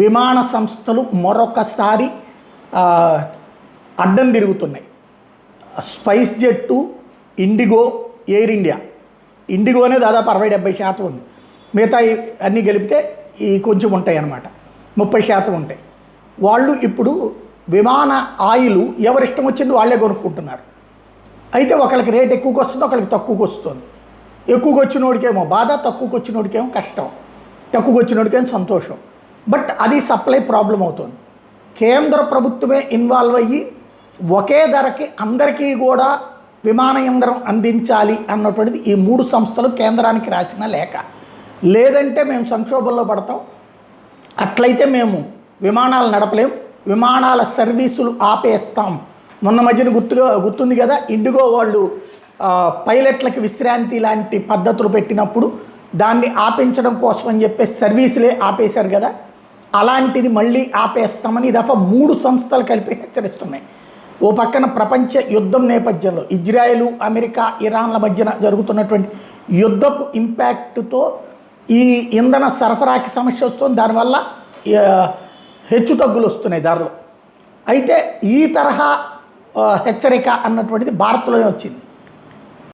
విమాన సంస్థలు మరొకసారి అడ్డం తిరుగుతున్నాయి. SpiceJet, IndiGo, Air India. ఇండిగోనే దాదాపు 60-70% ఉంది. మిగతా అన్నీ గెలిపితే ఈ కొంచెం ఉంటాయి అన్నమాట, 30% ఉంటాయి. వాళ్ళు ఇప్పుడు విమాన ఆయిల్ ఎవరిష్టం వచ్చింది వాళ్ళే కొనుక్కుంటున్నారు. అయితే ఒకళ్ళకి రేట్ ఎక్కువకి వస్తుంది, ఒకళ్ళకి తక్కువకి వస్తుంది. ఎక్కువకి వచ్చినోడికేమో బాధ, తక్కువకి వచ్చినోడికేమో కష్టం, తక్కువకి వచ్చినోడికేమో సంతోషం. బట్ అది సప్లై ప్రాబ్లం అవుతుంది. కేంద్ర ప్రభుత్వమే ఇన్వాల్వ్ అయ్యి ఒకే ధరకి అందరికీ కూడా విమాన యంత్రం అందించాలి అన్నటువంటిది ఈ 3 సంస్థలు కేంద్రానికి రాసిన లేఖ. లేదంటే మేము సంక్షోభంలో పడతాం, అట్లయితే మేము విమానాలు నడపలేం, విమానాల సర్వీసులు ఆపేస్తాం. మొన్న మధ్యన గుర్తుంది కదా, ఇండిగో వాళ్ళు పైలట్లకి విశ్రాంతి లాంటి పద్ధతులు పెట్టినప్పుడు దాన్ని ఆపించడం కోసం అని చెప్పి సర్వీసులే ఆపేశారు కదా, అలాంటిది మళ్ళీ ఆపేస్తామని ఈ దఫా 3 సంస్థలు కలిపి హెచ్చరిస్తున్నాయి. ఓ పక్కన ప్రపంచ యుద్ధం నేపథ్యంలో ఇజ్రాయెలు, అమెరికా, ఇరాన్ల మధ్యన జరుగుతున్నటువంటి యుద్ధపు ఇంపాక్ట్తో ఈ ఇంధన సరఫరాకి సమస్య వస్తుంది. దానివల్ల హెచ్చు తగ్గులు వస్తున్నాయి ధరలు. అయితే ఈ తరహా హెచ్చరిక అన్నటువంటిది భారత్లోనే వచ్చింది.